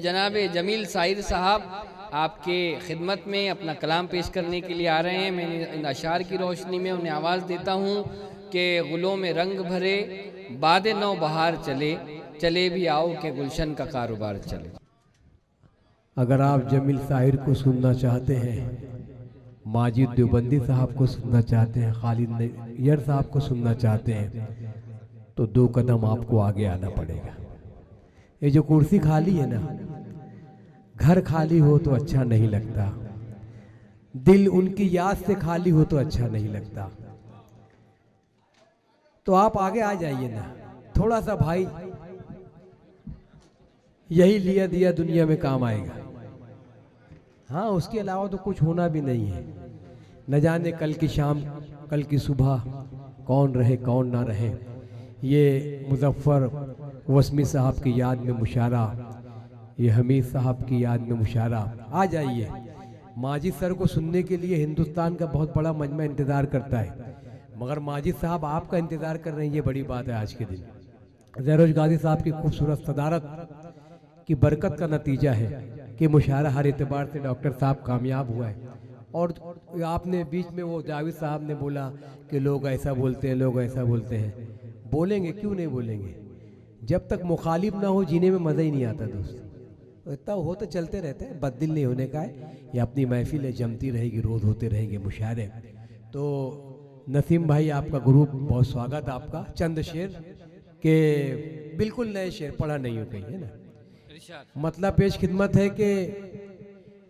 जनाब जमील साहिर साहब आपके खिदमत में अपना कलाम पेश करने के लिए आ रहे हैं। मैं इन अशार की रोशनी में उन्हें आवाज़ देता हूँ कि गुलों में रंग भरे बाद नौ बहार चले, चले भी आओ के गुलशन का कारोबार चले। अगर आप जमील साहिर को सुनना चाहते हैं, माजिद देवबंदी साहब को सुनना चाहते हैं, खालिद नैयर साहब को सुनना चाहते हैं, तो 2 कदम आपको आगे आना पड़ेगा। ये जो कुर्सी खाली है ना, घर खाली हो तो अच्छा नहीं लगता, दिल उनकी याद से खाली हो तो अच्छा नहीं लगता। तो आप आगे आ जाइए ना थोड़ा सा भाई, यही लिया दिया दुनिया में काम आएगा। हाँ, उसके अलावा तो कुछ होना भी नहीं है। न जाने कल की शाम कल की सुबह कौन रहे कौन ना रहे। ये मुजफ्फर वस्मी साहब की याद में मुशारा, ये हमीद साहब की याद में मुशारा। आ जाइए, माजिद सर को सुनने के लिए हिंदुस्तान का बहुत बड़ा मजमा इंतज़ार करता है, मगर माजिद साहब आपका इंतज़ार कर रहे हैं, ये बड़ी बात है आज के दिन। ज़ैरोज गाजी साहब की खूबसूरत सदारत की बरकत का नतीजा है कि मुशारा हर एतबार से डॉक्टर साहब कामयाब हुआ है। और आपने बीच में वो जावेद साहब ने बोला कि लोग ऐसा बोलते हैं, लोग ऐसा बोलते हैं। बोलेंगे, क्यों नहीं बोलेंगे? जब तक मुखालिफ ना हो जीने में मज़ा ही नहीं आता दोस्त। तो इतना हो तो चलते रहते हैं, बददिल नहीं होने का है। ये अपनी महफिल है, जमती रहेगी, रोज़ होते रहेंगे मुशारे। तो नसीम भाई आपका ग्रुप, बहुत स्वागत आपका। चंद शेर के बिल्कुल नए शेर, पढ़ा नहीं हो कहीं, है ना। मतलब पेश खिदमत है कि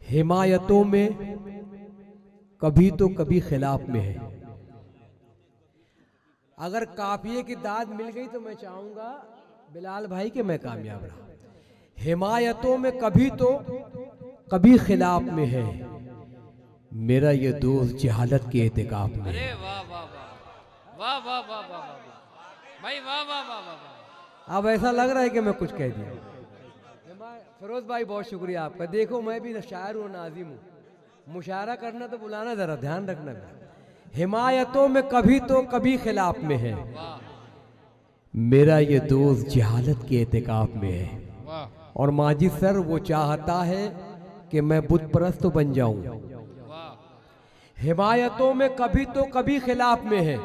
हिमायतों में कभी तो कभी खिलाफ में है। अगर काफिये की दाद मिल गई तो मैं चाहूंगा बिलाल भाई कि मैं कामयाब रहा। हिमायतों में कभी तो कभी खिलाफ में है, मेरा ये दोस्त जहालत के एहतिकाफ में। अरे वाह वाह वाह वाह वाह वाह वाह भाई, वाह वाह वाह वाह। अब ऐसा लग रहा है कि मैं कुछ कह दिया। फिरोज भाई बहुत शुक्रिया आपका। देखो मैं भी शायर हूँ, नाजिम हूँ, मुशायरा करना तो बुलाना, जरा ध्यान रखना। हिमायतों में कभी तो कभी खिलाफ में है, मेरा ये दोस्त जहालत के एहतिकाफ में है। और माजिद सर वो चाहता है कि मैं बुत परस्त बन जाऊं। हिमायतों में कभी तो कभी खिलाफ में है,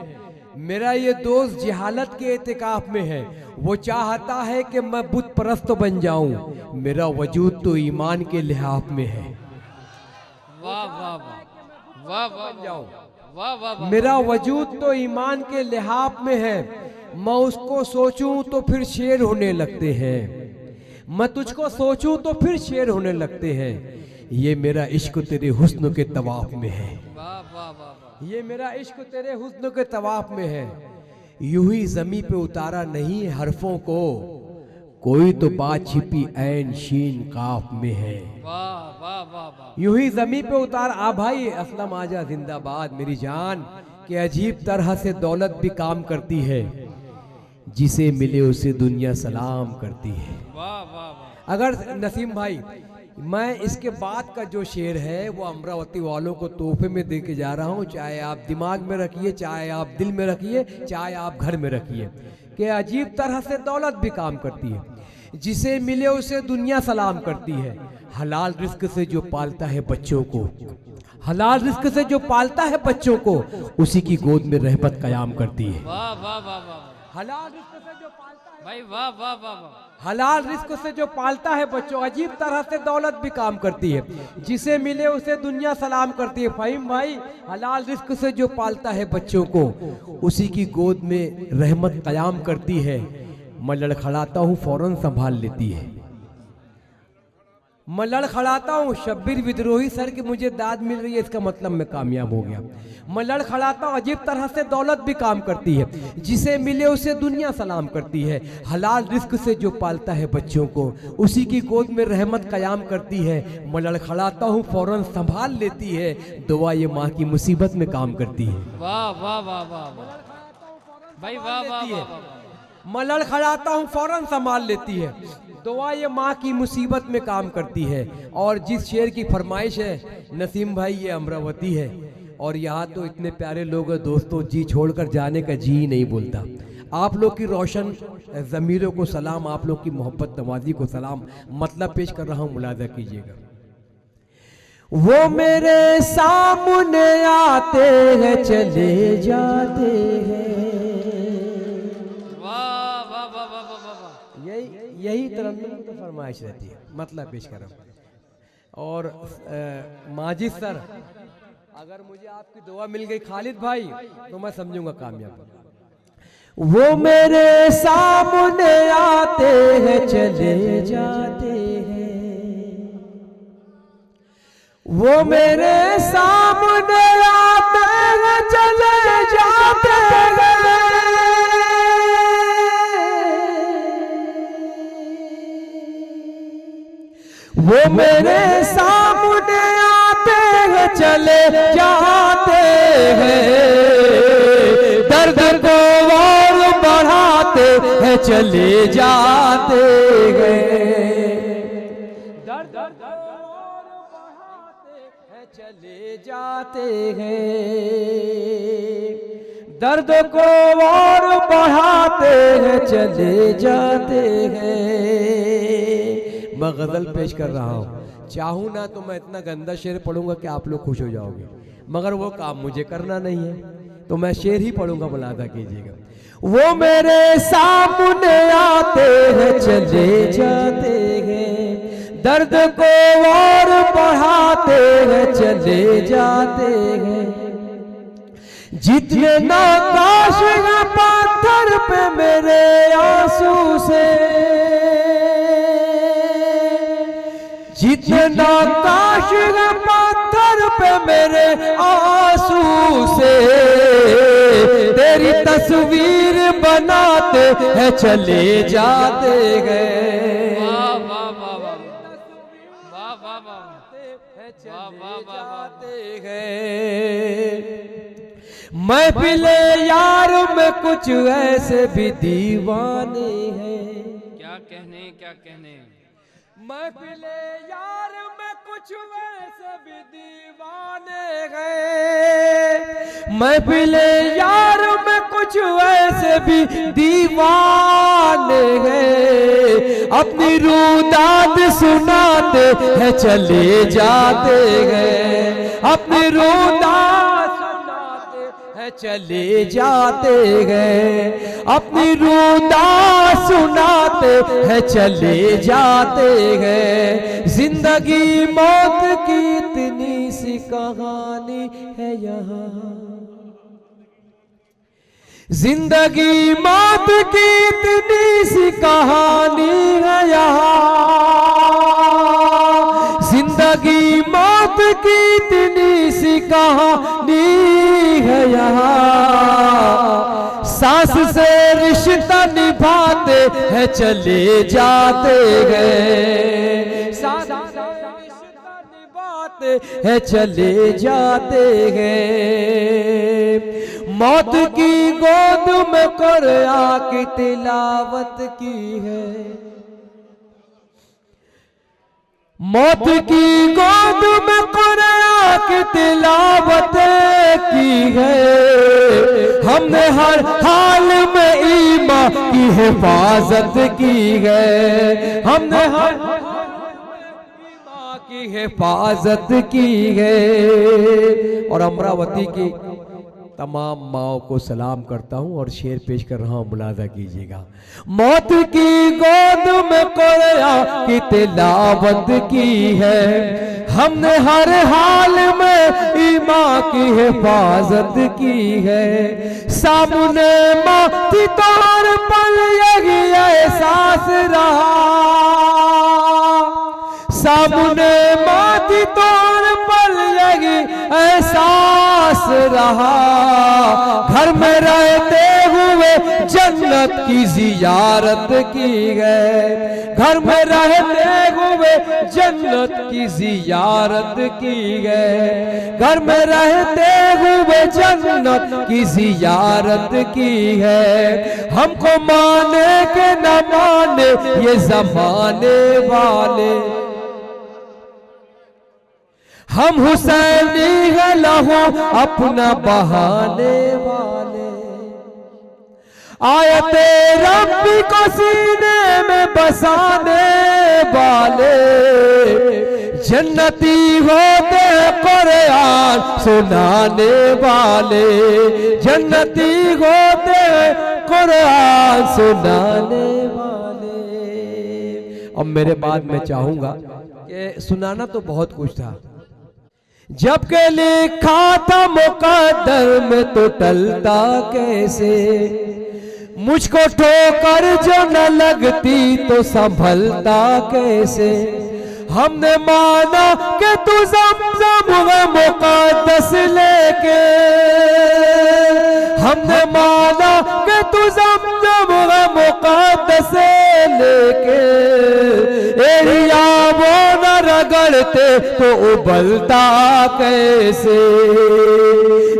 मेरा ये दोस्त जहालत के एहतिकाफ में है। वो चाहता है कि मैं बुत परस्त बन जाऊं, मेरा वजूद तो ईमान के लिहाफ में है। वाह वाह वाह वाह वाह वाह वाह। मेरा वजूद तो ईमान के लिहाफ में है, मैं उसको सोचूं तो फिर शेर होने लगते हैं, मैं तुझको सोचूं तो फिर शेर होने लगते हैं। ये मेरा इश्क तेरे हुस्न के तवाफ में है, ये मेरा इश्क तेरे हुस्न के तवाफ में है। यूं ही जमी पे उतारा नहीं हरफों को, कोई तो बात छिपी ऐन शीन काफ में है। वाह वाह वाह। यूं ही जमी पे उतार। आ भाई असलम आजा जिंदाबाद मेरी जान, कि अजीब तरह से दौलत भी काम करती है, जिसे मिले उसे दुनिया सलाम करती है। वाह वाह वाह। अगर नसीम भाई, मैं इसके बाद का जो शेर है वो अमरावती वालों को तोहफे में दे के जा रहा हूँ। चाहे आप दिमाग में रखिए, चाहे आप दिल में रखिए, चाहे आप घर में रखिए, कि अजीब तरह से दौलत भी काम करती है, जिसे मिले उसे दुनिया सलाम करती है। हलाल रिस्क से जो पालता है बच्चों को, हलाल रिस्क से जो पालता है बच्चों को, उसी की गोद में रहमत कयाम करती है। वाह वाह वाह वाह। हलाल रिस्क से जो पालता है भाई, वाह वाह वाह वाह। हलाल रिस्क से जो पालता है बच्चों, अजीब तरह से दौलत भी काम करती है, जिसे मिले उसे दुनिया सलाम करती है। फहीम भाई, हलाल रिस्क से जो पालता है बच्चों को, उसी की गोद में रहमत कयाम करती है। मैं लड़खड़ाता हूँ फौरन संभाल लेती है, मैं लड़खड़ाता हूँ शब्बीर विद्रोही सर की मुझे दाद मिल रही है, इसका मतलब मैं कामयाब हो गया। मैं लड़खड़ाता हूँ, अजीब तरह से दौलत भी काम करती है, जिसे मिले उसे दुनिया सलाम करती है। हलाल रिस्क से जो पालता है बच्चों को, उसी की गोद में रहमत कयाम करती है। मैं लड़खड़ाता हूँ फौरन संभाल लेती है, दुआ ये माँ की मुसीबत में काम करती है। वाह वाह वाह वाह भाई, वाह वाह वाह। मैं लड़खड़ाता हूँ फौरन संभाल लेती है, दुआ ये माँ की मुसीबत में काम करती है। और जिस शेर की फरमाइश है नसीम भाई, ये अमरावती है, और यहाँ तो इतने प्यारे लोग हैं दोस्तों, जी छोड़कर जाने का जी ही नहीं बोलता। आप लोग की रोशन ज़मीरों को सलाम, आप लोग की मोहब्बत नवाजी को सलाम। मतलब पेश कर रहा हूँ, मुलाजा कीजिएगा। वो मेरे सामने आते हैं चले जाते हैं। वाह वाह वाह वाह वाह वाह वाह। यही तरन्नुम तो फरमाइश रहती है। मतलब पेश कर रहा हूँ। और माजिद सर, अगर मुझे आपकी दुआ मिल गई खालिद भाई, तो मैं समझूंगा कामयाब। वो मेरे सामने आते हैं चले जाते हैं, वो मेरे सामने आते हैं चले जाते हैं। वो मेरे सामने आते हैं चले जाते हैं, दर्द को और बढ़ाते हैं चले जाते हैं, दर्द को और बढ़ाते हैं चले जाते हैं, दर्द को और बढ़ाते हैं चले जाते हैं। मैं गजल पेश कर रहा हूँ। चाहूँ ना तो मैं इतना गंदा शेर पढ़ूंगा कि आप लोग खुश हो जाओगे, मगर वो काम मुझे करना नहीं है, तो मैं शेर ही पढ़ूंगा, मुलाजा कीजिएगा। वो मेरे सामने आते हैं चले जाते हैं, दर्द को और बढ़ाते हैं चले जाते हैं, जितने नक्काश हैं पत्थर पे मेरे आंसू से, जितने नक्काश हैं पत्थर पे मेरे आंसू से, तेरी तस्वीर बनाते हैं चले जाते गए। वाह वाह वाह वाह वाह वाह वाह चले जाते गए। महफिले यार में कुछ ऐसे भी दीवाने हैं, क्या कहने क्या कहने। महफिले यार में कुछ वैसे भी दीवाने गए, महफिले यार में कुछ वैसे भी दीवाने गए, अपनी रुदाद सुनाते हैं चले जाते गए, अपनी रुदाद सुनाते हैं चले जाते गए, अपनी रुदाद सुनाते हैं चले जाते हैं। जिंदगी मौत की इतनी सी कहानी है यहाँ, जिंदगी मौत की इतनी सी कहानी है यहाँ, जिंदगी मौत की इतनी सी कहानी है यहाँ। सांस से रिश्ता निभाते हैं चले जाते गए, सांस से रिश्ता निभाते हैं चले जाते गए। मौत की गोद में कुरान की तिलावत की है, मौत की गोद में कुरान की तिलावत की है। हमने हर हाल में ईमान की हिफाजत की है, हमने हर ईमान की हिफाजत की है। और अमरावती की तमाम माओ को सलाम करता हूँ और शेर पेश कर रहा हूँ, मुलाजा कीजिएगा। मौत की गोद में कुरान की तिलावत की है, हमने हर हाल में ईमान की हिफाजत की है। सामने मौत तौर पर यही एहसास रहा, सामने मौत तौर पर यही एहसास रहा। घर में रहते हुए जन्नत की जियारत की गए, घर में रहते हुए जन्नत की जियारत की गए, घर में रहते हुए जन्नत की जियारत की है। हमको माने के न माने ये जमाने वाले, हम हुसैनी है लहू अपना बहाने वाले, आयते रब्बी को सीने में बसाने वाले जन्नती होते कुरान सुनाने वाले, जन्नती होते कुरान सुनाने वाले। अब मेरे बाद मैं चाहूंगा कि सुनाना तो बहुत कुछ था, जबकि लिखा था मुकद्दर में तो टलता कैसे, मुझको ठोकर जो न लगती तो संभलता कैसे। हमने माना कि तू ज़मज़म व मुक़द्दस लेके, हमने माना कि तू ज़मज़म व मुक़द्दस लेके एरिया वो न रगड़ते तो उबलता कैसे,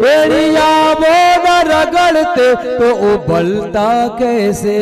एरिया वो न रगड़ते तो उबलता कैसे।